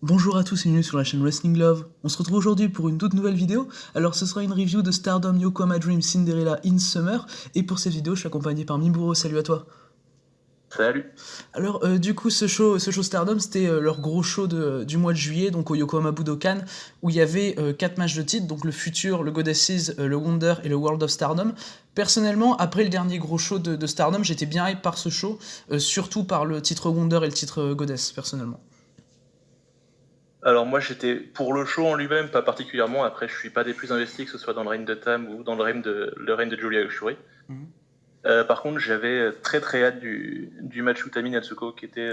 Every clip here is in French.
Bonjour à tous et bienvenue sur la chaîne Wrestling Love. On se retrouve aujourd'hui pour une toute nouvelle vidéo. Alors ce sera une review de Stardom Yokohama Dream Cinderella in Summer. Et pour cette vidéo, je suis accompagné par Miburo. Salut à toi. Salut. Alors du coup, ce show Stardom, c'était leur gros show du mois de juillet, donc au Yokohama Budokan, où il y avait 4 matchs de titre, donc le Future, le Goddesses, le Wonder et le World of Stardom. Personnellement, après le dernier gros show de Stardom, j'étais bien hype par ce show, surtout par le titre Wonder et le titre Goddess, personnellement. Alors moi j'étais pour le show en lui-même, pas particulièrement. Après je suis pas des plus investis, que ce soit dans le règne de Tam ou dans le règne de Julia Ushuri. Mhm. Par contre j'avais très très hâte du match Utami Natsuko, qui était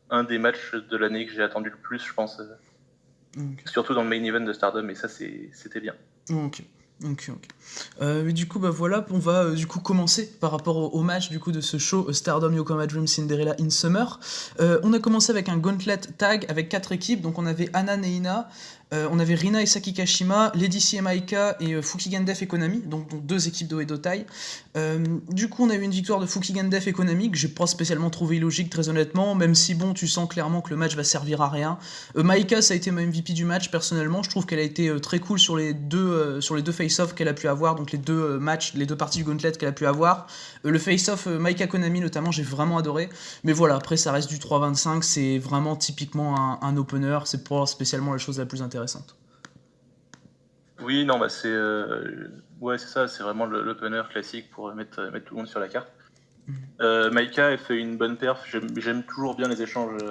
un des matchs de l'année que j'ai attendu le plus, je pense. Ok. Surtout dans le main event de Stardom, et ça c'était bien. Ok. Ok. Mais du coup, bah voilà, on va du coup commencer par rapport au match du coup de ce show Stardom Yokohama Dream Cinderella in Summer. On a commencé avec un gauntlet tag avec 4 équipes, donc on avait Anna Neina, on avait Rina et Saki Kashima, Lady C et Maika et Fukigen Def et Konami, donc 2 équipes de Ueno Tai. Du coup, on a eu une victoire de Fukigen Def et Konami que j'ai pas spécialement trouvé illogique, très honnêtement, même si bon, tu sens clairement que le match va servir à rien. Maika, ça a été ma MVP du match, personnellement. Je trouve qu'elle a été très cool sur les deux face-off qu'elle a pu avoir, donc les deux matchs, les deux parties du gauntlet qu'elle a pu avoir. Le face-off Maika Konami, notamment, j'ai vraiment adoré. Mais voilà, après, ça reste du 3-25, c'est vraiment typiquement un opener, c'est pas spécialement la chose la plus intéressante. Oui, non, bah ouais, c'est ça, c'est vraiment l'opener classique pour mettre tout le monde sur la carte. Maika, elle fait une bonne perf. J'aime toujours bien les échanges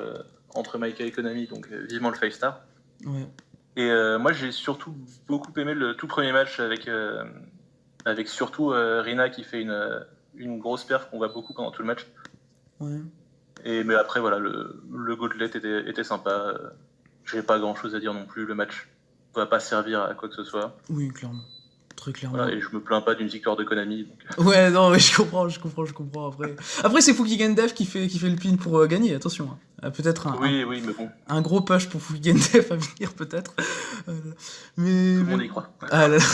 entre Maika et Konami, donc vivement le 5 star. Ouais. Et moi, j'ai surtout beaucoup aimé le tout premier match avec surtout Rina, qui fait une grosse perf qu'on voit beaucoup pendant tout le match. Ouais. Mais après, voilà, le gauntlet était sympa. J'ai pas grand chose à dire non plus. Le match va pas servir à quoi que ce soit. Oui, clairement. Très clairement. Voilà, et je me plains pas d'une victoire de Konami. Donc. Ouais, non, mais je comprends. Après c'est Fukigen Dev qui fait le pin pour gagner, attention, hein. Peut-être Oui, oui, mais bon, un gros push pour Fukigen Dev à venir, peut-être. Euh, tout le mais monde y croit. ah là là.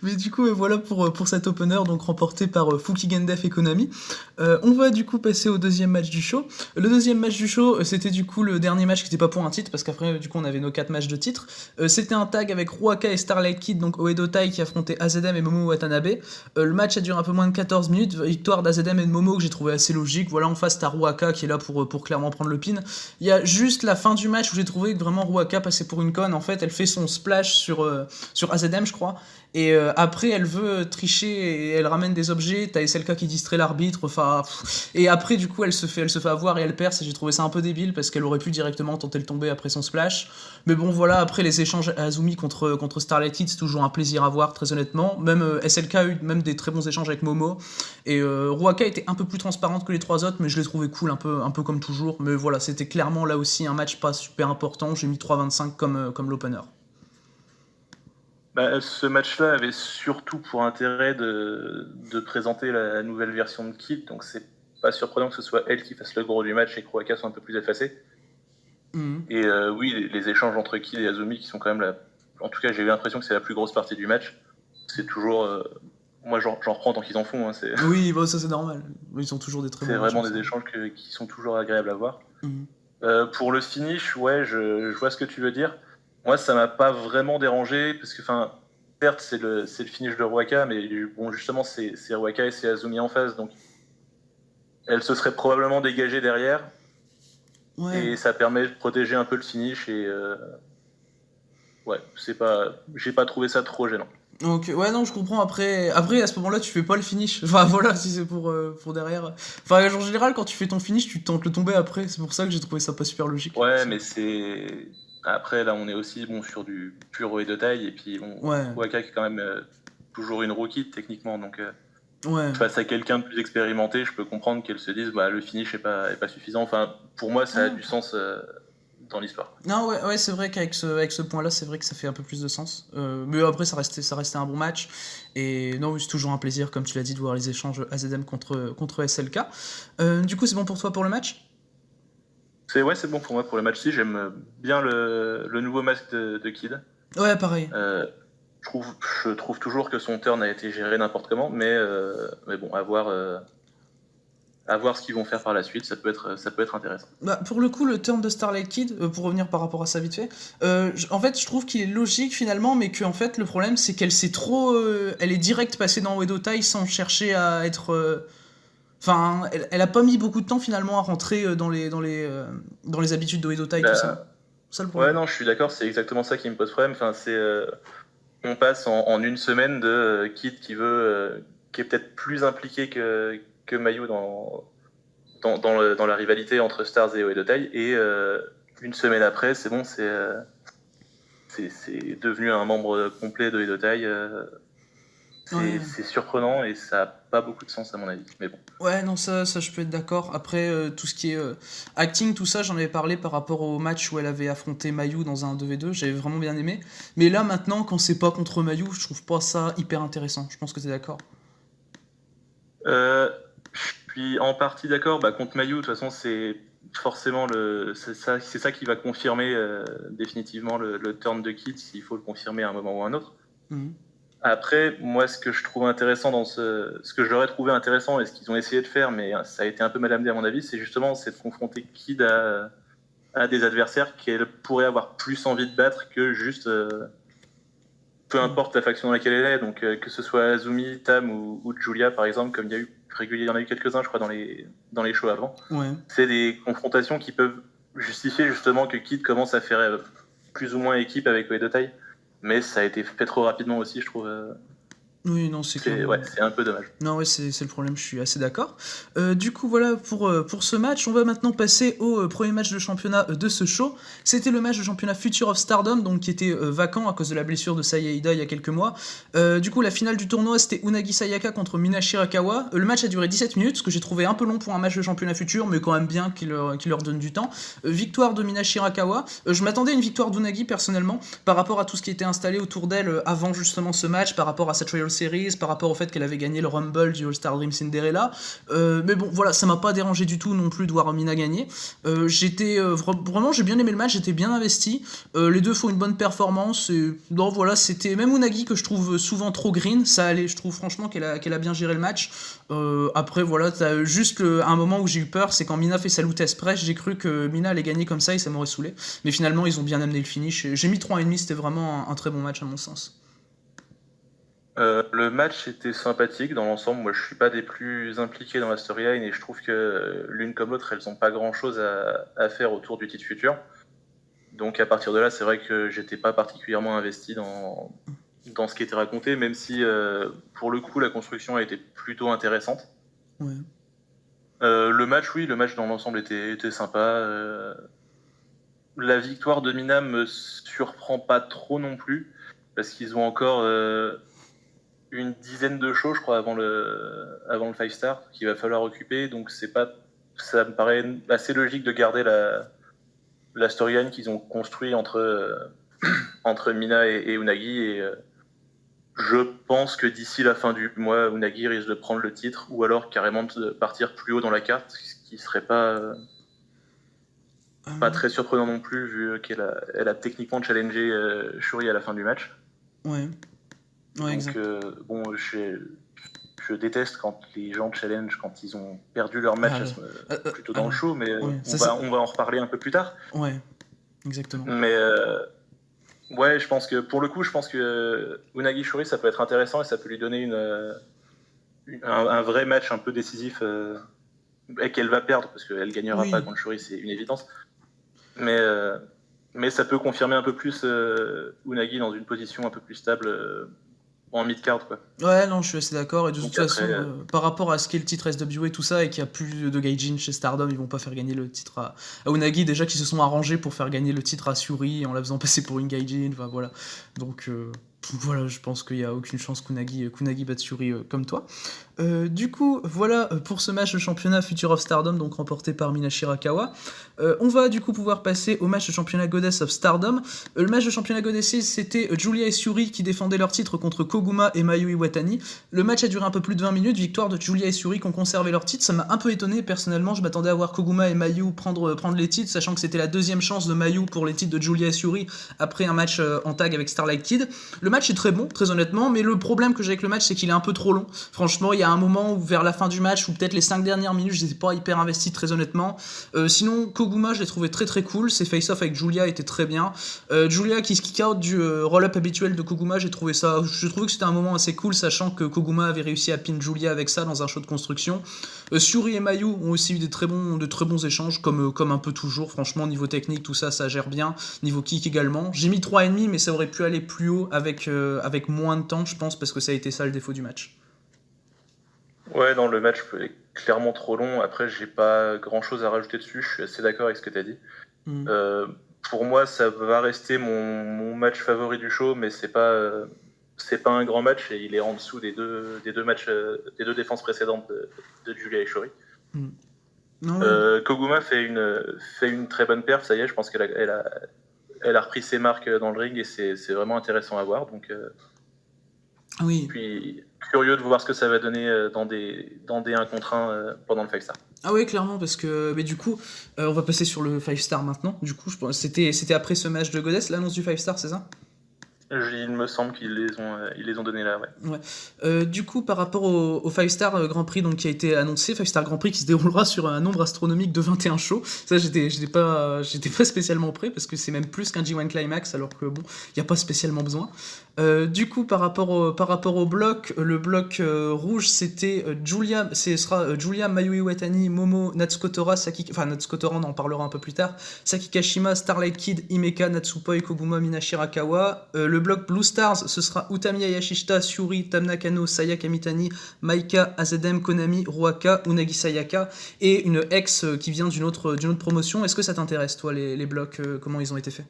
Mais du coup, voilà pour cet opener, donc remporté par Fukigen Def et Konami. On va du coup passer au deuxième match du show. Le deuxième match du show, c'était du coup le dernier match qui n'était pas pour un titre, parce qu'après, du coup, on avait nos 4 matchs de titre. C'était un tag avec Ruaka et Starlight Kid, donc Oedo Tai, qui affrontaient AZM et Momo Watanabe. Le match a duré un peu moins de 14 minutes. Victoire d'AZM et de Momo que j'ai trouvé assez logique. Voilà, en face, t'as Ruaka qui est là pour clairement prendre le pin. Il y a juste la fin du match où j'ai trouvé que vraiment Ruaka passait pour une conne. En fait, elle fait son splash sur AZM, je crois. Et après, elle veut tricher et elle ramène des objets. T'as SLK qui distrait l'arbitre. Enfin, et après, du coup, elle se fait avoir et elle perce. Et j'ai trouvé ça un peu débile parce qu'elle aurait pu directement tenter le tomber après son splash. Mais bon, voilà. Après, les échanges Azumi contre Starlight Kid, c'est toujours un plaisir à voir, très honnêtement. Même SLK a eu même des très bons échanges avec Momo. Et Ruaka était un peu plus transparente que les 3 autres, mais je l'ai trouvé cool, un peu comme toujours. Mais voilà, c'était clairement là aussi un match pas super important. J'ai mis 3,25 comme l'opener. Bah, ce match-là avait surtout pour intérêt de présenter la nouvelle version de Kid, donc c'est pas surprenant que ce soit elle qui fasse le gros du match et que Ruaka soit un peu plus effacé. Mhm. Et oui, les échanges entre Kid et Azumi qui sont quand même En tout cas, j'ai eu l'impression que c'est la plus grosse partie du match. C'est toujours... Moi, j'en reprends tant qu'ils en font. Hein. Oui, bon, ça c'est normal. Ils ont toujours des très C'est bons matchs vraiment des ensemble. échanges qui sont toujours agréables à voir. Mhm. Pour le finish, ouais, je vois ce que tu veux dire. Moi, ça m'a pas vraiment dérangé, parce que, enfin, certes, c'est le finish de Ruaka, mais bon, justement, c'est Ruaka et c'est Azumi en face, donc elle se serait probablement dégagée derrière, Ouais. et ça permet de protéger un peu le finish, et ouais, j'ai pas trouvé ça trop gênant. Donc, ouais, non, je comprends. Après, à ce moment-là, tu fais pas le finish. Enfin, voilà, si c'est pour derrière. Enfin, en général, quand tu fais ton finish, tu tentes le tomber après. C'est pour ça que j'ai trouvé ça pas super logique. Ouais, mais c'est... Après, là, on est aussi bon, sur du pur et de taille, et puis bon, Ouais, Ruaka qui est quand même toujours une rookie, techniquement, donc... ouais. Face à quelqu'un de plus expérimenté, je peux comprendre qu'elle se dise bah, le finish est pas suffisant. Enfin, pour moi, ça a Ah. du sens dans l'histoire. Non, ouais, c'est vrai qu'avec ce point-là, c'est vrai que ça fait un peu plus de sens. Mais après, ça restait un bon match. Et non, oui, c'est toujours un plaisir, comme tu l'as dit, de voir les échanges AZM contre SLK. Du coup, c'est bon pour toi pour le match? C'est bon pour moi pour le match-ci. J'aime bien le nouveau masque de Kid. Ouais, pareil. Euh, je trouve toujours que son turn a été géré n'importe comment, mais bon, à voir ce qu'ils vont faire par la suite, ça peut être intéressant. Bah, pour le coup, le turn de Starlight Kid, pour revenir par rapport à ça vite fait, en fait, je trouve qu'il est logique finalement, mais que en fait, le problème, c'est qu'elle s'est trop. Elle est direct passée dans Uedo Tai sans chercher à être. Enfin, elle a pas mis beaucoup de temps finalement à rentrer dans les habitudes de Uedo Tai, tout ça. Ça le problème. Ouais, non, je suis d'accord, c'est exactement ça qui me pose problème. Enfin, on passe en une semaine de Kid qui est peut-être plus impliqué que Mayu dans la rivalité entre Stars et Uedo Tai, et une semaine après, c'est bon, c'est devenu un membre complet de Uedo Tai. C'est surprenant et ça n'a pas beaucoup de sens à mon avis, mais bon. Ouais, non, ça je peux être d'accord. Après, tout ce qui est acting, tout ça, j'en avais parlé par rapport au match où elle avait affronté Mayu dans un 2v2, j'avais vraiment bien aimé. Mais là, maintenant, quand c'est pas contre Mayu, je trouve pas ça hyper intéressant. Je pense que t'es d'accord. Je suis en partie d'accord. Contre Mayu, de toute façon, c'est forcément c'est ça qui va confirmer définitivement le turn de Kid, s'il faut le confirmer à un moment ou à un autre. Mhm. Après, moi, ce que je trouve intéressant ce que j'aurais trouvé intéressant et ce qu'ils ont essayé de faire, mais ça a été un peu mal amené à mon avis, c'est justement de confronter Kid à des adversaires qu'elle pourrait avoir plus envie de battre que juste peu importe la faction dans laquelle elle est, donc que ce soit Azumi, Tam ou Julia par exemple, comme il y en a eu quelques-uns, je crois, dans les shows avant. Ouais. C'est des confrontations qui peuvent justifier justement que Kid commence à faire plus ou moins équipe avec Uedo Tai. Mais ça a été fait trop rapidement aussi, je trouve. Oui, non, c'est clair. Ouais, c'est un peu dommage. Non, ouais, c'est le problème, je suis assez d'accord. Du coup, voilà pour ce match. On va maintenant passer au premier match de championnat de ce show. C'était le match de championnat Future of Stardom, donc qui était vacant à cause de la blessure de Saya Ida il y a quelques mois. Du coup, la finale du tournoi, c'était Unagi Sayaka contre Mina Shirakawa. Le match a duré 17 minutes, ce que j'ai trouvé un peu long pour un match de championnat Future, mais quand même bien qu'il leur donne du temps. Victoire de Mina Shirakawa. Je m'attendais à une victoire d'Unagi, personnellement, par rapport à tout ce qui était installé autour d'elle avant justement ce match, par rapport à sa Trial Series, par rapport au fait qu'elle avait gagné le Rumble du All-Star Dream Cinderella. Mais bon, voilà, ça m'a pas dérangé du tout non plus de voir Mina gagner. Vraiment, j'ai bien aimé le match, j'étais bien investi. Les deux font une bonne performance. Et non, voilà, c'était même Unagi que je trouve souvent trop green. Ça allait, je trouve franchement qu'elle a bien géré le match. Après, voilà, t'as juste un moment où j'ai eu peur, c'est quand Mina fait sa Loot Express. J'ai cru que Mina allait gagner comme ça et ça m'aurait saoulé. Mais finalement, ils ont bien amené le finish. J'ai mis 3,5, c'était vraiment un très bon match à mon sens. Le match était sympathique dans l'ensemble. Moi, je suis pas des plus impliqués dans la storyline et je trouve que l'une comme l'autre, elles ont pas grand chose à faire autour du titre futur. Donc à partir de là, c'est vrai que j'étais pas particulièrement investi dans ce qui était raconté, même si pour le coup la construction a été plutôt intéressante. Ouais. Le match dans l'ensemble était sympa. La victoire de Mina me surprend pas trop non plus, parce qu'ils ont encore une dizaine de shows, je crois, avant le 5 star qu'il va falloir occuper. Donc ça me paraît assez logique de garder la storyline qu'ils ont construit entre Mina et Unagi. Et je pense que d'ici la fin du mois, Unagi risque de prendre le titre, ou alors carrément de partir plus haut dans la carte, ce qui serait pas très surprenant non plus, vu qu'elle a techniquement challengé Shuri à la fin du match. Ouais. Ouais, donc bon, je déteste quand les gens challenge quand ils ont perdu leur match plutôt dans le show, mais on va en reparler un peu plus tard. Ouais, exactement. Mais ouais, pour le coup, je pense que Unagi Shuri, ça peut être intéressant et ça peut lui donner un vrai match un peu décisif et qu'elle va perdre parce qu'elle gagnera pas contre Shuri, c'est une évidence. Mais ça peut confirmer un peu plus Unagi dans une position un peu plus stable en mid-card, quoi. Ouais, non, je suis assez d'accord. Et de toute façon, par rapport à ce qu'est le titre SWA et tout ça, et qu'il n'y a plus de Gaijin chez Stardom, ils vont pas faire gagner le titre à Unagi. Déjà qu'ils se sont arrangés pour faire gagner le titre à Syuri en la faisant passer pour une Gaijin. Enfin, voilà. Donc voilà, je pense qu'il n'y a aucune chance qu'Unagi batte Syuri comme toi. Du coup, voilà pour ce match de championnat Future of Stardom, donc remporté par Mina Shirakawa. On va du coup pouvoir passer au match de championnat Goddess of Stardom. Le match de championnat Goddesses, c'était Julia et Syuri qui défendaient leur titre contre Koguma et Mayu Iwatani. Le match a duré un peu plus de 20 minutes, victoire de Julia et Syuri qui ont conservé leur titre. Ça m'a un peu étonné, personnellement, je m'attendais à voir Koguma et Mayu prendre les titres, sachant que c'était la deuxième chance de Mayu pour les titres de Julia et Syuri après un match en tag avec Starlight Kid. Le match est très bon, très honnêtement, mais le problème que j'ai avec le match, c'est qu'il est un peu trop long. Franchement, il y a un moment où, vers la fin du match, ou peut-être les 5 dernières minutes, j'étais pas hyper investi, très honnêtement. Sinon, Koguma, je l'ai trouvé très très cool. Ses face-off avec Julia étaient très bien. Julia qui se kick-out du roll-up habituel de Koguma, j'ai trouvé que c'était un moment assez cool, sachant que Koguma avait réussi à pin Julia avec ça dans un show de construction. Syuri et Mayu ont aussi eu de très bons échanges, comme un peu toujours. Franchement, niveau technique, tout ça, ça gère bien. Niveau kick également. J'ai mis 3,5, mais ça aurait pu aller plus haut avec moins de temps, je pense, parce que ça a été ça le défaut du match. Ouais, non, le match est clairement trop long. Après, j'ai pas grand-chose à rajouter dessus. Je suis assez d'accord avec ce que tu as dit. Pour moi, ça va rester mon match favori du show, mais c'est pas un grand match et il est en dessous des deux défenses précédentes de Julia et Shuri. Koguma fait une très bonne perf, ça y est, je pense qu'elle a repris ses marques dans le ring et c'est vraiment intéressant à voir. Donc, oui. Puis curieux de voir ce que ça va donner dans des 1 contre 1 pendant le 5-star. Ah oui, clairement, parce que mais du coup, on va passer sur le 5-star maintenant. Du coup, je pense c'était après ce match de Goddess, l'annonce du 5-star, c'est ça? Il me semble qu'ils les ont donnés là, ouais. Du coup, par rapport au 5-star Grand Prix donc, qui a été annoncé, 5-star Grand Prix qui se déroulera sur un nombre astronomique de 21 shows. Ça, j'étais pas spécialement prêt parce que c'est même plus qu'un G1 Climax, alors que bon, il n'y a pas spécialement besoin. Du coup, par rapport au bloc, le bloc rouge, c'était Julia, Julia, Mayu Iwatani, Momo, Natsuko Tora, Natsuko Tora, on en parlera un peu plus tard, Saki Kashima, Starlight Kid, Himeka, Natsupoi, Koguma, Minashi Arakawa. Le bloc Blue Stars, ce sera Utami Hayashishita, Syuri, Tam Nakano, Saya Kamitani, Maika, Azedem, Konami, Ruaka, Unagi Sayaka, et une ex qui vient d'une autre promotion. Est-ce que ça t'intéresse, toi, les blocs, comment ils ont été faits?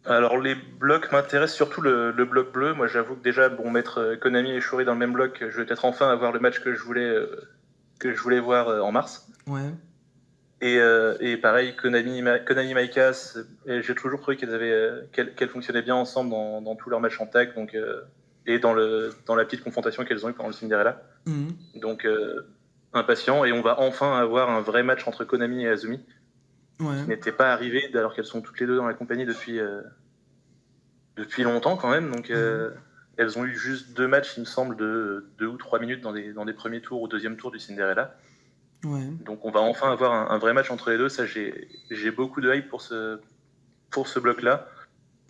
Alors les blocs m'intéressent, surtout le bloc bleu. Moi j'avoue que déjà, mettre Konami et Shuri dans le même bloc, je vais peut-être enfin avoir le match que je voulais voir en mars. Ouais. Et pareil, Konami Maika, j'ai toujours trouvé qu'elles fonctionnaient bien ensemble dans tous leurs matchs en tag, donc, et dans la petite confrontation qu'elles ont eu pendant le Cinderella. Donc impatient, et on va enfin avoir un vrai match entre Konami et Azumi. Ouais. Qui n'était pas arrivé alors qu'elles sont toutes les deux dans la compagnie depuis longtemps quand même. Donc elles ont eu juste 2 matchs, il me semble, de 2 ou 3 minutes dans des premiers tours ou deuxième tour du Cinderella. Ouais. Donc on va enfin avoir un vrai match entre les deux. Ça, j'ai beaucoup de hype pour ce bloc-là.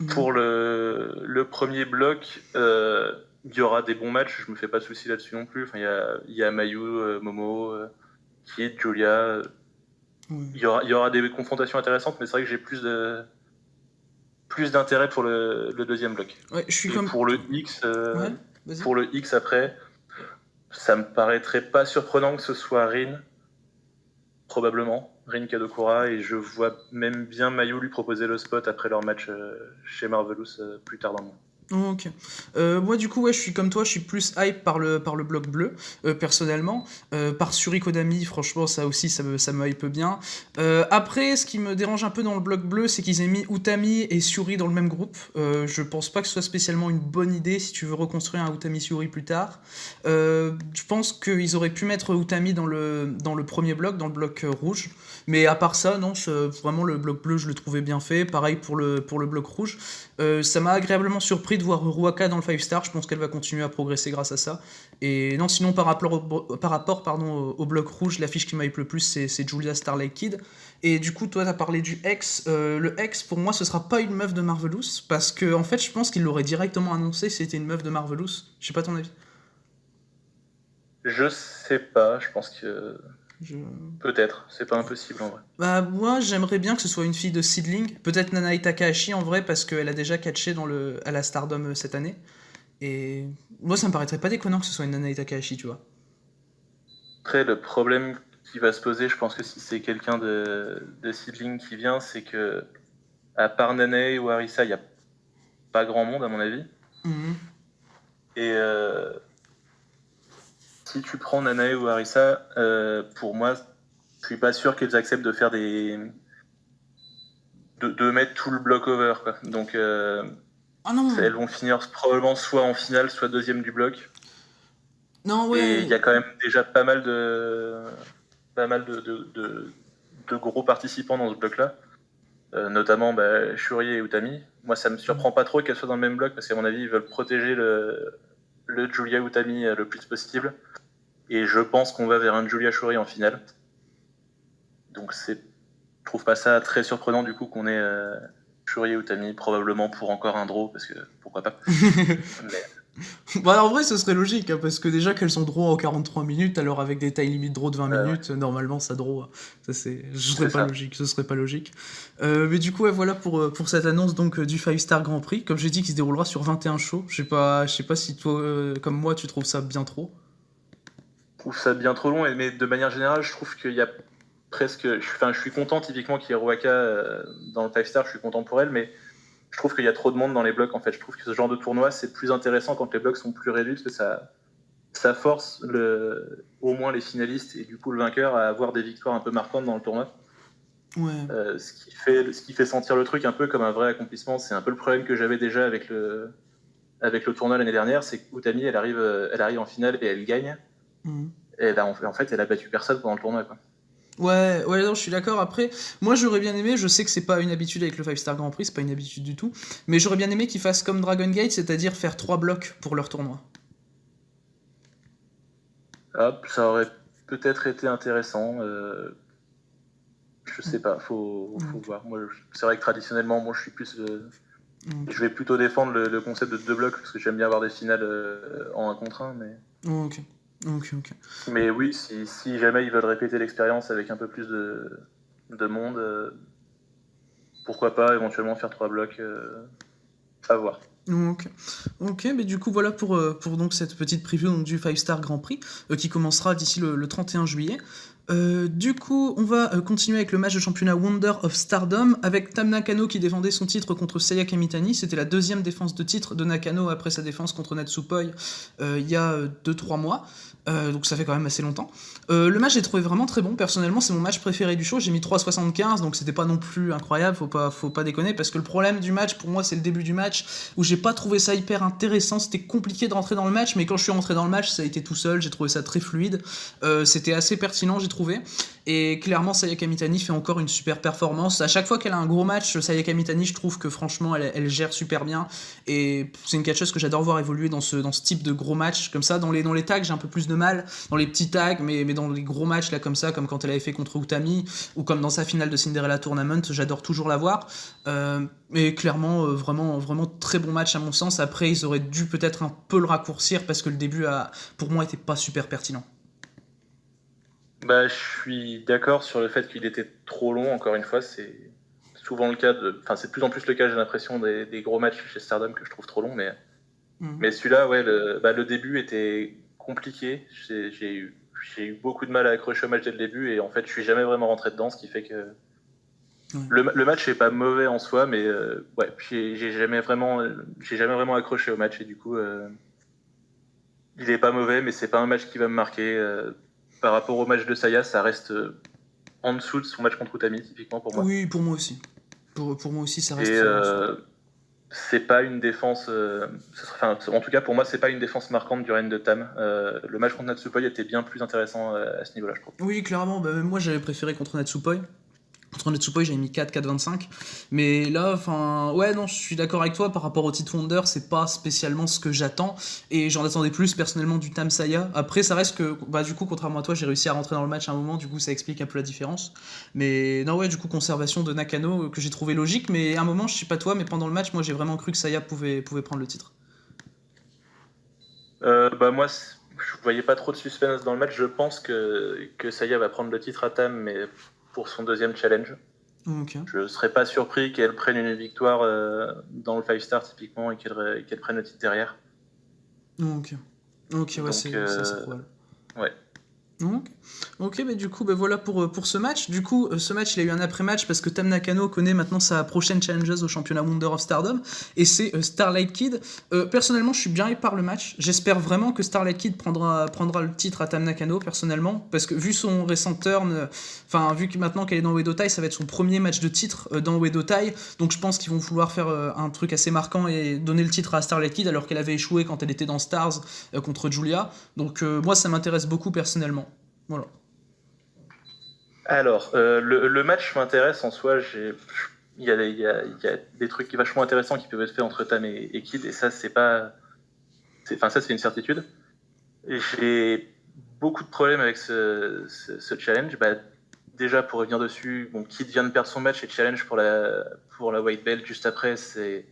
Pour le premier bloc, il y aura des bons matchs, je me fais pas de soucis là-dessus non plus. Enfin, il y a Mayu, Momo, Kid, Julia. Il y aura des confrontations intéressantes, mais c'est vrai que j'ai plus d'intérêt pour le deuxième bloc. Ouais, je suis pour le X après, ça me paraîtrait pas surprenant que ce soit Rin, probablement Rin Kadokura, et je vois même bien Mayu lui proposer le spot après leur match chez Marvelous plus tard dans le mois. Ok. Moi du coup je suis comme toi, je suis plus hype par le bloc bleu personnellement. Par Syuri Konami, franchement ça aussi ça me hype bien. Après ce qui me dérange un peu dans le bloc bleu, c'est qu'ils aient mis Utami et Syuri dans le même groupe. Je pense pas que ce soit spécialement une bonne idée si tu veux reconstruire un Utami Syuri plus tard. Je pense qu'ils auraient pu mettre Utami dans le premier bloc, dans le bloc rouge. Mais à part ça, non, vraiment le bloc bleu je le trouvais bien fait. Pareil pour le bloc rouge. Ça m'a agréablement surpris de voir Ruaka dans le 5-star, je pense qu'elle va continuer à progresser grâce à ça. Et non, sinon par rapport au bloc rouge, l'affiche qui m'a hype le plus c'est Julia Starlight Kid. Et du coup, toi t'as parlé du ex. Le ex, pour moi, ce sera pas une meuf de Marvelous, parce que en fait, je pense qu'il l'aurait directement annoncé si c'était une meuf de Marvelous. Je sais pas ton avis. Je sais pas, je pense que... Peut-être, c'est pas impossible en vrai. Bah moi j'aimerais bien que ce soit une fille de Seedling, peut-être Nanae Takahashi en vrai parce qu'elle a déjà catché à la Stardom cette année. Et moi ça me paraîtrait pas déconnant que ce soit une Nanae Takahashi, tu vois. Après le problème qui va se poser, je pense que si c'est quelqu'un de Seedling qui vient, c'est que à part Nanae ou Arisa, il y a pas grand monde à mon avis. Et si tu prends Nanae ou Arisa, pour moi, je suis pas sûr qu'elles acceptent de faire de mettre tout le bloc over, quoi. Donc, elles vont finir probablement soit en finale, soit deuxième du bloc. Non, ouais. Et il y a quand même déjà pas mal de gros participants dans ce bloc-là. notamment Shuri et Utami. Moi, ça me surprend pas trop qu'elles soient dans le même bloc parce qu'à mon avis, ils veulent protéger le Julia Utami le plus possible. Et je pense qu'on va vers un Julia Shuri en finale. Donc, je trouve pas ça très surprenant du coup qu'on ait Shuri et Utami, probablement pour encore un draw, parce que pourquoi pas. Mais... Bah en vrai ce serait logique, hein, parce que déjà qu'elles sont draw en 43 minutes, alors avec des tailles limite draw de 20 minutes, normalement ça draw. Ça ce serait pas logique. Mais du coup ouais, voilà pour cette annonce donc du 5-Star Grand Prix, comme j'ai dit qui se déroulera sur 21 shows. Je sais pas si toi comme moi tu trouves ça bien trop. Je trouve ça bien trop long, mais de manière générale je trouve qu'il y a presque... je suis content typiquement qu'il y ait Ruaka dans le 5-Star, je suis content pour elle, mais je trouve qu'il y a trop de monde dans les blocs en fait. Je trouve que ce genre de tournoi c'est plus intéressant quand les blocs sont plus réduits parce que ça force au moins les finalistes et du coup le vainqueur à avoir des victoires un peu marquantes dans le tournoi. Ouais. Ce qui fait sentir le truc un peu comme un vrai accomplissement. C'est un peu le problème que j'avais déjà avec le tournoi l'année dernière, c'est que Utami elle arrive en finale et elle gagne. Et là, en fait elle a battu personne pendant le tournoi quoi. Ouais, non, je suis d'accord. Après, moi j'aurais bien aimé, je sais que c'est pas une habitude avec le 5-Star Grand Prix, c'est pas une habitude du tout, mais j'aurais bien aimé qu'ils fassent comme Dragon Gate, c'est-à-dire faire 3 blocs pour leur tournoi. Ça aurait peut-être été intéressant. Je sais pas, faut voir. Moi, c'est vrai que traditionnellement, moi je suis plus. Je vais plutôt défendre le concept de 2 blocs parce que j'aime bien avoir des finales en 1 contre 1. Mais... Ok. Mais oui, si jamais ils veulent répéter l'expérience avec un peu plus de monde, pourquoi pas éventuellement faire 3 blocs, à voir. Ok, mais du coup voilà pour donc cette petite preview donc, du 5-Star Grand Prix qui commencera d'ici le 31 juillet. Du coup, on va continuer avec le match de championnat Wonder of Stardom avec Tam Nakano qui défendait son titre contre Sayaka Mitani. C'était la 2e défense de titre de Nakano après sa défense contre Natsupoi il y a 2-3 mois. Donc ça fait quand même assez longtemps. Le match j'ai trouvé vraiment très bon. Personnellement, c'est mon match préféré du show. J'ai mis 3,75, donc c'était pas non plus incroyable, faut pas déconner, parce que le problème du match pour moi c'est le début du match où j'ai pas trouvé ça hyper intéressant. C'était compliqué de rentrer dans le match, mais quand je suis rentré dans le match, ça a été tout seul. J'ai trouvé ça très fluide. C'était assez pertinent, j'ai trouvé. Et clairement, Sayaka Mitani fait encore une super performance. À chaque fois qu'elle a un gros match, Sayaka Mitani, je trouve que franchement, elle gère super bien. Et c'est une catcheuse que j'adore voir évoluer dans ce type de gros match. Comme ça, dans les tags, j'ai un peu plus de mal. Dans les petits tags, mais dans les gros matchs, là, comme ça, comme quand elle avait fait contre Utami, ou comme dans sa finale de Cinderella Tournament, j'adore toujours la voir. Mais clairement, vraiment très bon match à mon sens. Après, ils auraient dû peut-être un peu le raccourcir parce que le début, pour moi, était pas super pertinent. Je suis d'accord sur le fait qu'il était trop long. Encore une fois, c'est souvent le cas c'est de plus en plus le cas, j'ai l'impression, des gros matchs chez Stardom que je trouve trop long, mais celui-là, ouais, le début était compliqué. J'ai eu beaucoup de mal à accrocher au match dès le début et en fait, je suis jamais vraiment rentré dedans, ce qui fait que le match est pas mauvais en soi, mais ouais, j'ai jamais vraiment accroché au match et du coup, il est pas mauvais, mais c'est pas un match qui va me marquer. Par rapport au match de Saya, ça reste en dessous de son match contre Utami, typiquement pour moi. Oui, pour moi aussi. Pour moi aussi, ça reste. Et c'est pas une défense. En tout cas, pour moi, c'est pas une défense marquante du règne de Tam. Le match contre Natsupoi était bien plus intéressant à ce niveau-là, je trouve. Oui, clairement. Même moi, j'avais préféré contre Natsupoi. Contre Natsupoi, j'avais mis 4,25. Mais là, ouais, non, je suis d'accord avec toi. Par rapport au titre Wonder, c'est pas spécialement ce que j'attends. Et j'en attendais plus, personnellement, du Tam Saya. Après, ça reste que, du coup, contrairement à toi, j'ai réussi à rentrer dans le match à un moment. Du coup, ça explique un peu la différence. Mais non, ouais, du coup, conservation de Nakano, que j'ai trouvé logique. Mais à un moment, je sais pas toi, mais pendant le match, moi, j'ai vraiment cru que Saya pouvait prendre le titre. Moi, je voyais pas trop de suspense dans le match. Je pense que Saya va prendre le titre à Tam, mais pour son 2e challenge. Okay. Je serais pas surpris qu'elle prenne une victoire dans le 5-Star typiquement et qu'elle prenne le titre derrière. Ok, ouais, donc, c'est probable. Ouais. Ok, du coup, voilà pour ce match. Du coup, ce match, il a eu un après-match parce que Tam Nakano connaît maintenant sa prochaine challengeuse au championnat Wonder of Stardom et c'est Starlight Kid. Personnellement, je suis bien hypé par le match. J'espère vraiment que Starlight Kid prendra le titre à Tam Nakano, personnellement, parce que vu son récent turn, vu que maintenant qu'elle est dans Uedo Tai, ça va être son premier match de titre dans Uedo Tai, donc je pense qu'ils vont vouloir faire un truc assez marquant et donner le titre à Starlight Kid alors qu'elle avait échoué quand elle était dans Stars contre Julia. Donc moi, ça m'intéresse beaucoup personnellement. Voilà. Alors, le match m'intéresse en soi. il y a des trucs vachement intéressants qui peuvent être faits entre Tam et Kid, et ça, c'est une certitude. Et j'ai beaucoup de problèmes avec ce challenge. Bah, déjà, pour revenir dessus, bon, Kid vient de perdre son match et challenge pour la white belt juste après, c'est...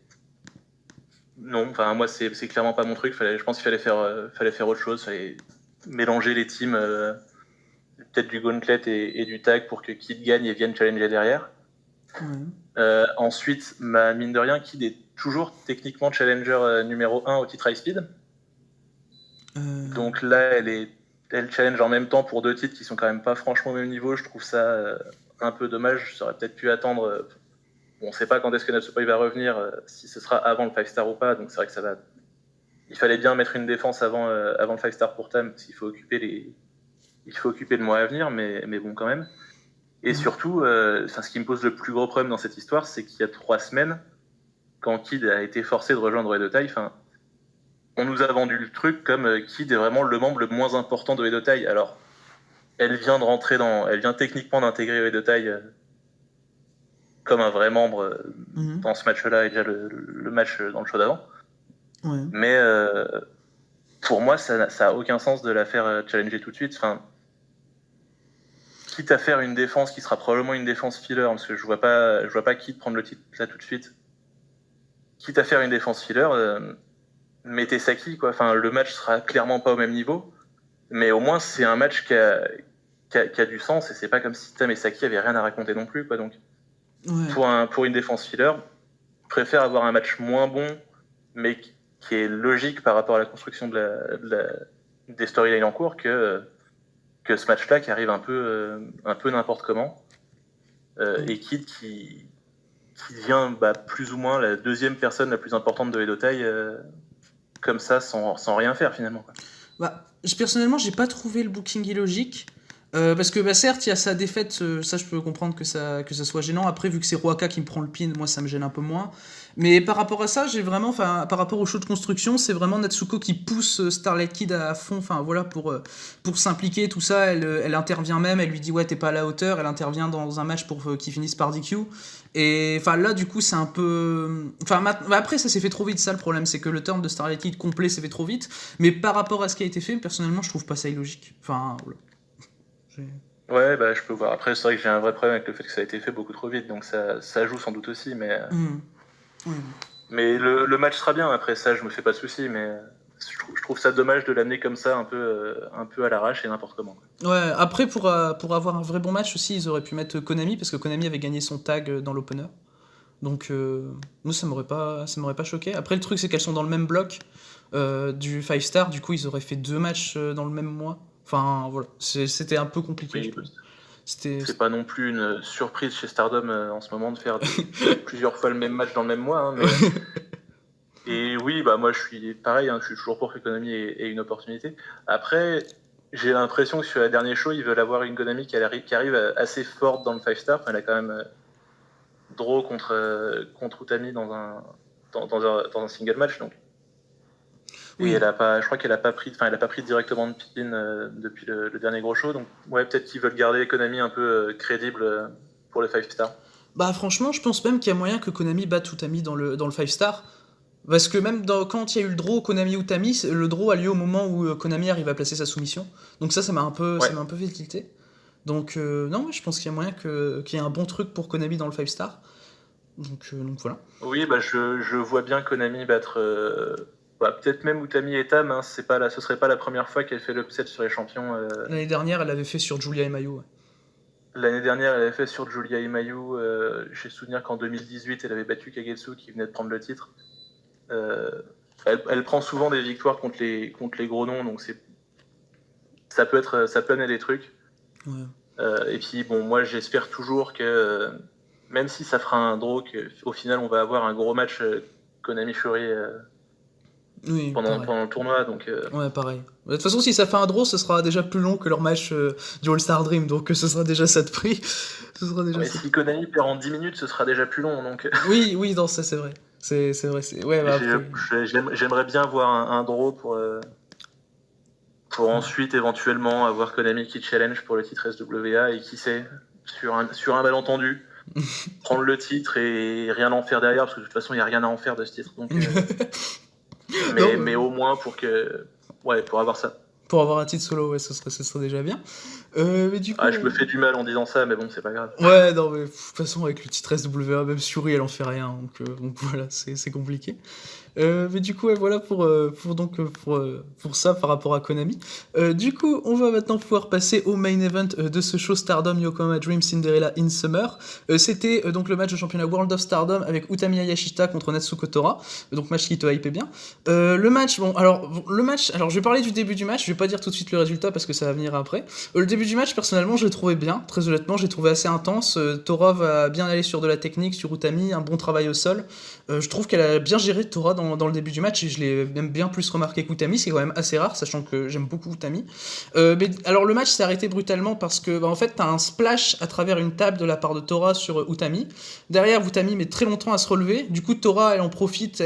Non, enfin, moi, c'est clairement pas mon truc. Je pense qu'il fallait faire autre chose. Fallait mélanger les teams, peut-être du gauntlet et du tag pour que Kid gagne et vienne challenger derrière. Ensuite, mine de rien, Kid est toujours techniquement challenger numéro 1 au titre high speed. Donc là, elle challenge en même temps pour 2 titres qui sont quand même pas franchement au même niveau. Je trouve ça un peu dommage. J'aurais peut-être pu attendre. On ne sait pas quand est-ce que Natsupoi va revenir, si ce sera avant le 5-star ou pas. Donc c'est vrai que ça va. Il fallait bien mettre une défense avant le 5-star pour Tam, parce qu'il faut occuper le mois à venir, mais bon quand même. Et surtout, ce qui me pose le plus gros problème dans cette histoire, c'est qu'il y a 3 semaines, quand Kid a été forcé de rejoindre Edotai, on nous a vendu le truc comme Kid est vraiment le membre le moins important de Edotai. Alors, elle vient techniquement d'intégrer Edotai comme un vrai membre dans ce match-là et déjà le match dans le show d'avant. Ouais. Mais pour moi, ça a aucun sens de la faire challenger tout de suite. Quitte à faire une défense qui sera probablement une défense filler, parce que je vois pas Kid prendre le titre là tout de suite. Quitte à faire une défense filler, mettez Saki, quoi. Enfin, le match sera clairement pas au même niveau, mais au moins c'est un match qui a du sens, et c'est pas comme si Tam et Saki avaient rien à raconter non plus, quoi. Donc, pour une défense filler, je préfère avoir un match moins bon, mais qui est logique par rapport à la construction des storylines en cours que ce match-là qui arrive un peu n'importe comment. Et Kid qui devient plus ou moins la deuxième personne la plus importante de Edotai, comme ça, sans rien faire finalement, quoi. Personnellement, j'ai pas trouvé le booking illogique. Parce que certes, il y a sa défaite, ça je peux comprendre que ça soit gênant. Après, vu que c'est Ruaka qui me prend le pin, moi ça me gêne un peu moins. Mais par rapport à ça, par rapport au show de construction, c'est vraiment Natsuko qui pousse Starlight Kid à fond, pour s'impliquer, tout ça. Elle intervient même, elle lui dit ouais, t'es pas à la hauteur. Elle intervient dans un match pour qu'il finisse par DQ. Et là, du coup, c'est un peu. Après, ça s'est fait trop vite, ça le problème, c'est que le turn de Starlight Kid complet s'est fait trop vite. Mais par rapport à ce qui a été fait, personnellement, je trouve pas ça illogique. Voilà. Ouais, je peux voir. Après, c'est vrai que j'ai un vrai problème avec le fait que ça a été fait beaucoup trop vite, donc ça joue sans doute aussi, mais... Mais le match sera bien, après ça, je me fais pas de soucis, mais je trouve ça dommage de l'amener comme ça, un peu à l'arrache et n'importe comment. Ouais, après, pour avoir un vrai bon match aussi, ils auraient pu mettre Konami, parce que Konami avait gagné son tag dans l'opener. Donc, nous, ça m'aurait pas choqué. Après, le truc, c'est qu'elles sont dans le même bloc du 5-star, du coup, ils auraient fait 2 matchs dans le même mois. Enfin, voilà, c'était un peu compliqué, je pense. C'est pas non plus une surprise chez Stardom en ce moment de faire plusieurs fois le même match dans le même mois. Hein, mais... Et oui, moi je suis pareil, je suis toujours pour que Konami ait une opportunité. Après, j'ai l'impression que sur la dernière show, ils veulent avoir une Konami qui arrive assez forte dans le 5-star. Elle a quand même draw contre Utami dans un single match. Donc. Oui. Et je crois qu'elle a pas pris directement de pin depuis le dernier gros show. Donc ouais, peut-être qu'ils veulent garder Konami un peu crédible pour le 5-star. Franchement, je pense même qu'il y a moyen que Konami batte Utami dans le 5-star. Parce que même quand il y a eu le draw Konami-Utami, le draw a lieu au moment où Konami arrive à placer sa soumission. Donc ça m'a un peu fait tilter. Donc non, je pense qu'il y a moyen qu'il y ait un bon truc pour Konami dans le 5-star. Donc voilà. Oui, je vois bien Konami battre... peut-être même Utami et Tam, ce serait pas la première fois qu'elle fait l'upset sur les champions. L'année dernière, elle l'avait fait sur Julia et Mayu. Ouais. L'année dernière, elle avait fait sur Julia et Mayu. J'ai souvenir qu'en 2018, elle avait battu Kagetsu qui venait de prendre le titre. Elle prend souvent des victoires contre les gros noms, donc ça peut amener des trucs. Ouais. Et puis moi j'espère toujours que même si ça fera un draw, qu'au final on va avoir un gros match Konami Fury pendant le tournoi. Donc, ouais, pareil. De toute façon, si ça fait un draw, ce sera déjà plus long que leur match du All-Star Dream, donc ce sera déjà ça de prix. Mais si Konami perd en 10 minutes, ce sera déjà plus long. Donc... oui, non, ça c'est vrai. C'est vrai. Ouais, j'aimerais bien voir un draw pour ensuite éventuellement avoir Konami qui challenge pour le titre SWA et qui sait, sur un malentendu, prendre le titre et rien en faire derrière, parce que de toute façon, il n'y a rien à en faire de ce titre. Donc, mais au moins pour avoir ça. Pour avoir un titre solo, ouais, ce serait déjà bien. Mais du coup, je me fais du mal en disant ça, mais bon, c'est pas grave. Ouais, non, mais de toute façon, avec le titre SWA, même Shuri, elle en fait rien, donc voilà, c'est compliqué. Mais du coup, ouais, voilà pour ça par rapport à Konami. Du coup, on va maintenant pouvoir passer au main event de ce show Stardom Yokohama Dream Cinderella in Summer. C'était donc le match de championnat World of Stardom avec Utami Hayashita contre Natsuko Tora, donc match qui te hype bien. Le match, alors je vais parler du début du match, je vais pas dire tout de suite le résultat parce que ça va venir après. Le début du match, personnellement, je l'ai trouvé bien, très honnêtement, j'ai trouvé assez intense. Tora va bien aller sur de la technique, sur Utami, un bon travail au sol. Je trouve qu'elle a bien géré Tora dans le début du match et je l'ai même bien plus remarqué qu'Utami, c'est quand même assez rare, sachant que j'aime beaucoup Utami. Mais alors le match s'est arrêté brutalement parce que en fait t'as un splash à travers une table de la part de Tora sur Utami. Derrière, Utami met très longtemps à se relever. Du coup, Tora elle en profite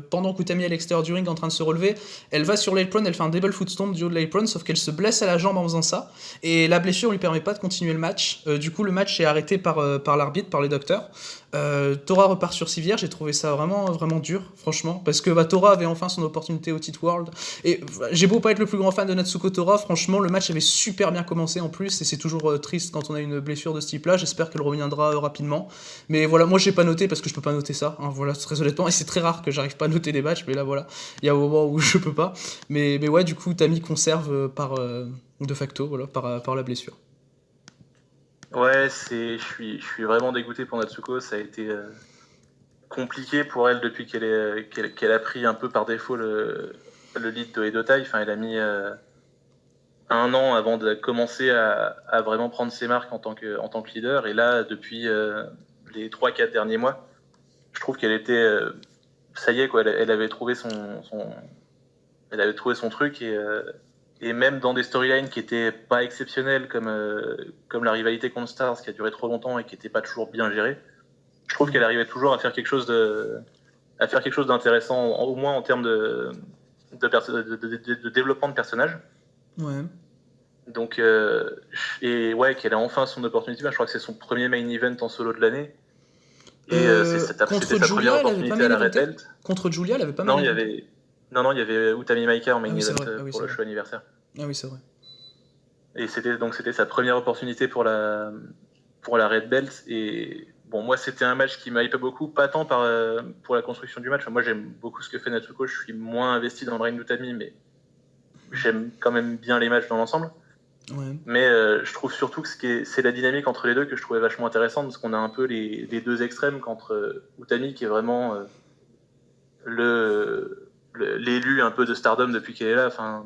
pendant qu'Utami est à l'extérieur du ring en train de se relever. Elle va sur l'apron, elle fait un double foot stomp du haut de l'apron, sauf qu'elle se blesse à la jambe en faisant ça. Et la blessure lui permet pas de continuer le match. Du coup, le match est arrêté par l'arbitre, par les docteurs. Tora repart sur civière, j'ai trouvé ça vraiment dur, franchement, parce que Tora avait enfin son opportunité au titre World, et j'ai beau pas être le plus grand fan de Natsuko Tora, franchement le match avait super bien commencé en plus, et c'est toujours triste quand on a une blessure de ce type là, j'espère qu'elle reviendra rapidement, mais voilà, moi j'ai pas noté parce que je peux pas noter ça, hein, voilà, très honnêtement, et c'est très rare que j'arrive pas à noter des matchs, mais là voilà, il y a un moment où je peux pas, mais ouais, du coup Tami conserve de facto, voilà, par la blessure. Ouais, je suis vraiment dégoûté pour Natsuko. Ça a été compliqué pour elle depuis qu'elle a pris un peu par défaut le lead de Edotai. Enfin, elle a mis 1 an avant de commencer à vraiment prendre ses marques en tant que leader. Et là, depuis les 3-4 derniers mois, je trouve qu'elle était... ça y est, quoi. Elle avait trouvé elle avait trouvé son truc et même dans des storylines qui étaient pas exceptionnelles, comme la rivalité contre Stars qui a duré trop longtemps et qui était pas toujours bien gérée, je trouve qu'elle arrivait toujours à faire quelque chose d'intéressant, au moins en termes de développement de personnages. Ouais. Donc, et ouais, qu'elle a enfin son opportunité. Je crois que c'est son premier main event en solo de l'année. Et c'était sa première opportunité à la Red Belt. Contre Julia, elle avait pas mal. Non, il y avait Utami Maika en main event pour le show anniversaire. Ah oui, c'est vrai. Et c'était sa première opportunité pour la Red Belt. Et bon, moi, c'était un match qui m'a hypé beaucoup, pas tant pour la construction du match. Enfin, moi, j'aime beaucoup ce que fait Natsuko. Je suis moins investi dans le règne d'Utami, mais j'aime quand même bien les matchs dans l'ensemble. Ouais. Mais je trouve surtout que c'est la dynamique entre les deux que je trouvais vachement intéressante, parce qu'on a un peu les deux extrêmes, qu'entre Utami, qui est vraiment l'élu un peu de Stardom depuis qu'elle est là, enfin,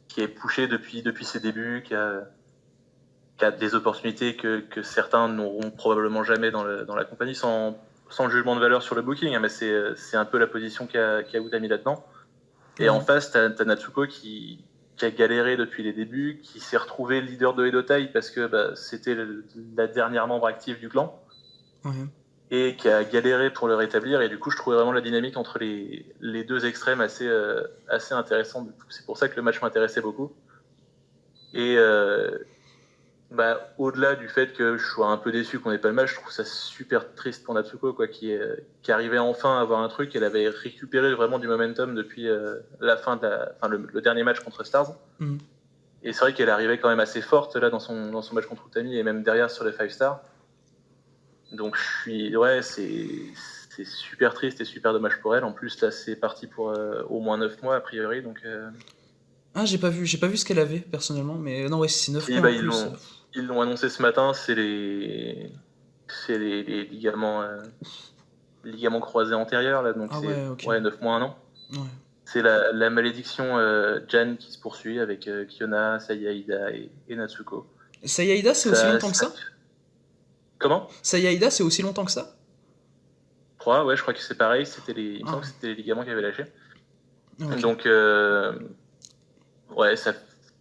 qui est poussé depuis ses débuts, qui a des opportunités que certains n'auront probablement jamais dans la compagnie, sans jugement de valeur sur le booking, hein, mais c'est un peu la position qu'a Utami là-dedans. Et en face, t'as Natsuko qui a galéré depuis les débuts, qui s'est retrouvé leader de Edotai parce que c'était la dernière membre active du clan, et qui a galéré pour le rétablir. Et du coup, je trouvais vraiment la dynamique entre les deux extrêmes assez intéressante. C'est pour ça que le match m'intéressait beaucoup. Et au-delà du fait que je sois un peu déçu qu'on n'ait pas le match, je trouve ça super triste pour Natsuko, quoi, qui arrivait enfin à avoir un truc. Elle avait récupéré vraiment du momentum depuis la fin le dernier match contre Stars. Et c'est vrai qu'elle arrivait quand même assez forte là dans son match contre Utami, et même derrière sur les 5 stars. Donc c'est super triste et super dommage pour elle. En plus là, c'est parti pour au moins 9 mois a priori, donc j'ai pas vu ce qu'elle avait personnellement, mais non, ouais, c'est 9 mois en plus. Ils l'ont annoncé ce matin, c'est les ligaments croisés antérieurs là, donc c'est 9 mois, 1 an. Ouais. C'est la malédiction Jan qui se poursuit avec Kiona, Sayaida et Natsuko. Sayaida, c'est aussi longtemps que ça ? Comment ? Sayaida, c'est aussi longtemps que ça ? Je crois que c'est pareil, il me semble que c'était les ligaments qui avaient lâché. Okay. Donc,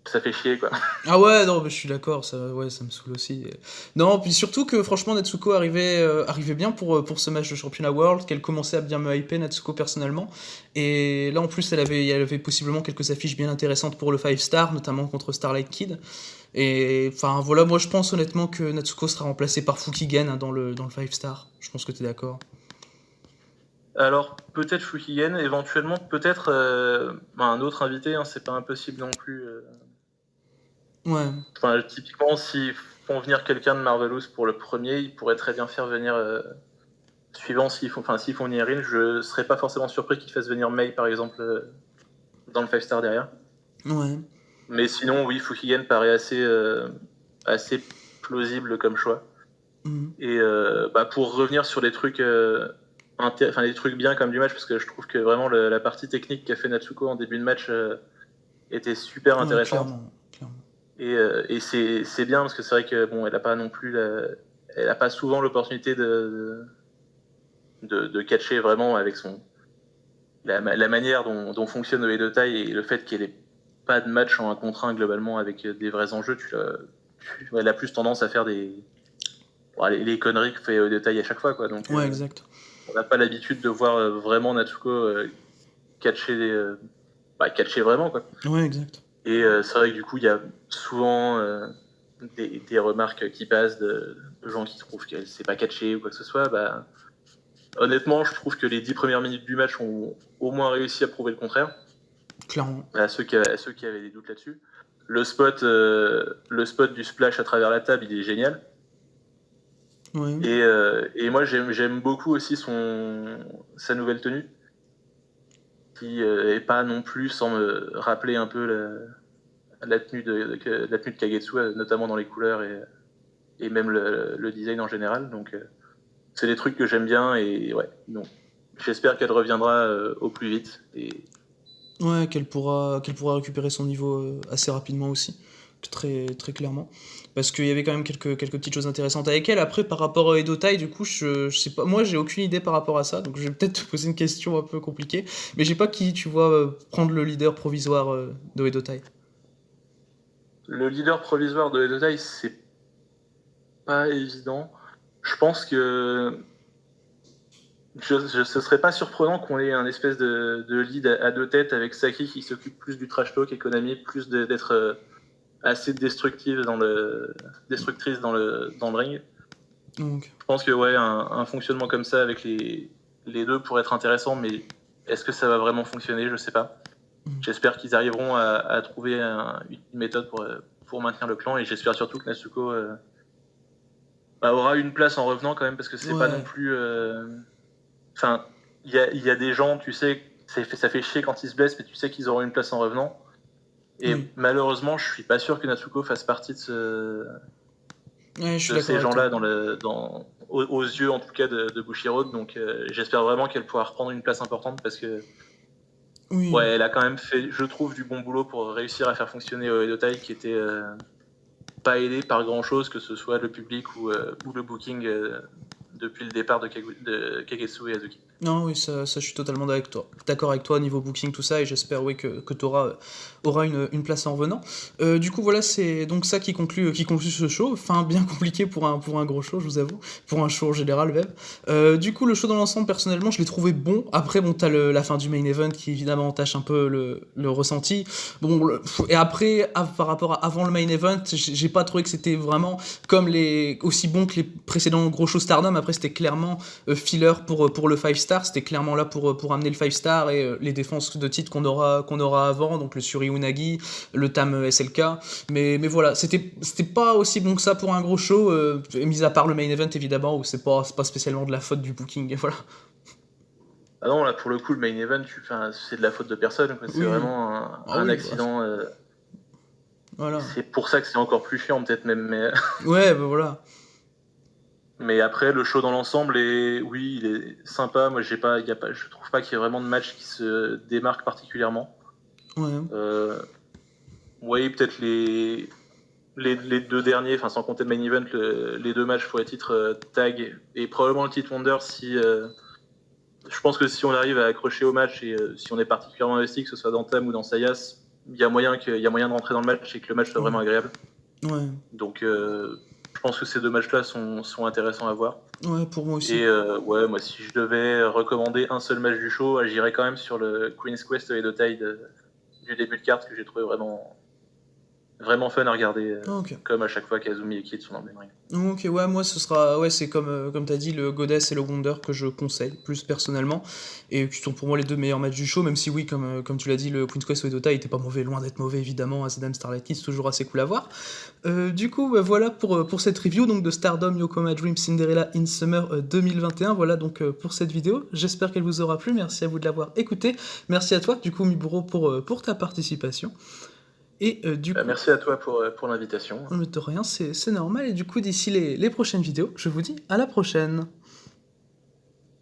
ça fait chier, quoi. Ah ouais, non, mais je suis d'accord, ça me saoule aussi. Non, puis surtout que franchement Natsuko arrivait bien pour ce match de championnat World, qu'elle commençait à bien me hyper, Natsuko, personnellement. Et là en plus elle avait possiblement quelques affiches bien intéressantes pour le 5 star, notamment contre Starlight Kid. Et enfin voilà, moi je pense honnêtement que Natsuko sera remplacé par Fukigen hein, dans le 5 star. Je pense que tu es d'accord. Alors, peut-être Fukigen, éventuellement, peut-être un autre invité, hein, c'est pas impossible non plus. Ouais. Enfin, typiquement, s'ils font venir quelqu'un de Marvelous pour le premier, ils pourraient très bien faire venir. Suivant s'ils font venir Rin, je serais pas forcément surpris qu'ils fassent venir Mei, par exemple, dans le 5 star derrière. Ouais. Mais sinon, oui, Fukigen paraît assez plausible comme choix. Mhm. Et pour revenir sur les trucs, les trucs bien comme du match, parce que je trouve que vraiment la partie technique qu'a fait Natsuko en début de match était super intéressante. Clairement. Et c'est bien parce que c'est vrai que bon, elle a pas non plus, elle a pas souvent l'opportunité de catcher vraiment avec la manière dont fonctionne le de taille et le fait qu'elle ait pas de match en 1 contre 1 globalement avec des vrais enjeux, elle a plus tendance à faire les conneries que fait de taille à chaque fois, quoi. Donc, Ouais, exact. on n'a pas l'habitude de voir vraiment Natsuko catcher vraiment, quoi. Ouais, exact. Et c'est vrai que du coup, il y a souvent des remarques qui passent de gens qui trouvent qu'elle s'est pas catchée ou quoi que ce soit. Honnêtement, je trouve que les 10 premières minutes du match ont au moins réussi à prouver le contraire. Clairement. À ceux qui avaient des doutes là-dessus. Le spot du splash à travers la table, il est génial. Ouais. Et moi, j'aime beaucoup aussi sa nouvelle tenue, qui est pas non plus sans me rappeler un peu la tenue de Kagetsu, notamment dans les couleurs et même le design en général. Donc, c'est des trucs que j'aime bien et ouais, donc j'espère qu'elle reviendra au plus vite. Ouais, qu'elle pourra récupérer son niveau assez rapidement aussi, très, très clairement. Parce qu'il y avait quand même quelques petites choses intéressantes avec elle. Après, par rapport à Edotai, du coup, je sais pas, moi j'ai aucune idée par rapport à ça, donc je vais peut-être te poser une question un peu compliquée, mais j'ai pas qui, tu vois, prendre le leader provisoire de Edotai. Le leader provisoire de Edotai, c'est pas évident. Je pense que ce serait pas surprenant qu'on ait un espèce de lead à 2 têtes avec Saki qui s'occupe plus du trash talk et Konami plus d'être assez destructrice dans le ring. Donc, Je pense que ouais, un fonctionnement comme ça avec les deux pourrait être intéressant, mais est-ce que ça va vraiment fonctionner? Je sais pas. J'espère qu'ils arriveront à trouver une méthode pour maintenir le clan et j'espère surtout que Natsuko aura une place en revenant quand même parce que c'est pas non plus. Enfin, il y a des gens, tu sais, ça fait chier quand ils se blessent, mais tu sais qu'ils auront une place en revenant. Et malheureusement, je suis pas sûr que Natsuko fasse partie de ces gens-là aux yeux en tout cas de Bushiroad. Donc j'espère vraiment qu'elle pourra reprendre une place importante parce que ouais, elle a quand même fait, je trouve, du bon boulot pour réussir à faire fonctionner Edotai qui était pas aidé par grand-chose, que ce soit le public ou le booking depuis le départ de Kagetsu et Azuki. Non, oui, ça je suis totalement d'accord avec toi niveau booking, tout ça, et j'espère oui, que tu auras une place en revenant. Du coup, voilà, c'est donc ça qui conclut ce show. Enfin, bien compliqué pour un gros show, je vous avoue, pour un show en général même. Du coup, le show dans l'ensemble, personnellement, je l'ai trouvé bon. Après, bon, t'as la fin du main event qui évidemment entache un peu le ressenti. Bon, et après, par rapport à avant le main event, j'ai pas trouvé que c'était vraiment comme aussi bon que les précédents gros shows Stardom. Après, c'était clairement filler pour le 5 star, c'était clairement là pour amener le 5 star et les défenses de titre qu'on aura avant, donc le Suri Unagi, le Tam SLK, mais voilà, c'était pas aussi bon que ça pour un gros show, mis à part le main event évidemment, où c'est pas spécialement de la faute du booking, et voilà. Ah non, là pour le coup, le main event, c'est de la faute de personne, quoi. C'est vraiment un accident. Voilà. C'est pour ça que c'est encore plus chiant, peut-être même. Mais... ouais, bah voilà. Mais après, le show dans l'ensemble, oui, il est sympa. Moi, je trouve pas qu'il y ait vraiment de match qui se démarque particulièrement. Ouais. Oui, peut-être les 2 derniers, sans compter le main event, les 2 matchs pour les titres tag et probablement le titre Wonder si. Je pense que si on arrive à accrocher au match et si on est particulièrement investi, que ce soit dans Tam ou dans Sayas, il y a moyen de rentrer dans le match et que le match soit vraiment agréable. Ouais. Donc, je pense que ces 2 matchs-là sont intéressants à voir. Ouais, pour moi aussi. Et ouais, moi, si je devais recommander un seul match du show, j'irais quand même sur le Queen's Quest et Edotai du début de carte que j'ai trouvé vraiment, vraiment fun à regarder, Ok. comme à chaque fois qu'Azumi et Kid sont dans le même ring. Ok, ouais, moi ce sera, ouais, c'est comme t'as dit, le Goddess et le Wonder que je conseille, plus personnellement, et qui sont pour moi les deux meilleurs matchs du show, même si oui, comme tu l'as dit, le Queen's Quest ou Dota était pas mauvais, loin d'être mauvais évidemment, Azedam Starlight Kid, c'est toujours assez cool à voir. Du coup, bah, voilà pour cette review donc de Stardom Yokohama Dream Cinderella in Summer 2021, voilà donc pour cette vidéo, j'espère qu'elle vous aura plu, merci à vous de l'avoir écouté, merci à toi du coup Miburo pour ta participation, et du coup... Merci à toi pour l'invitation. De rien, c'est normal. Et du coup, d'ici les prochaines vidéos, je vous dis à la prochaine.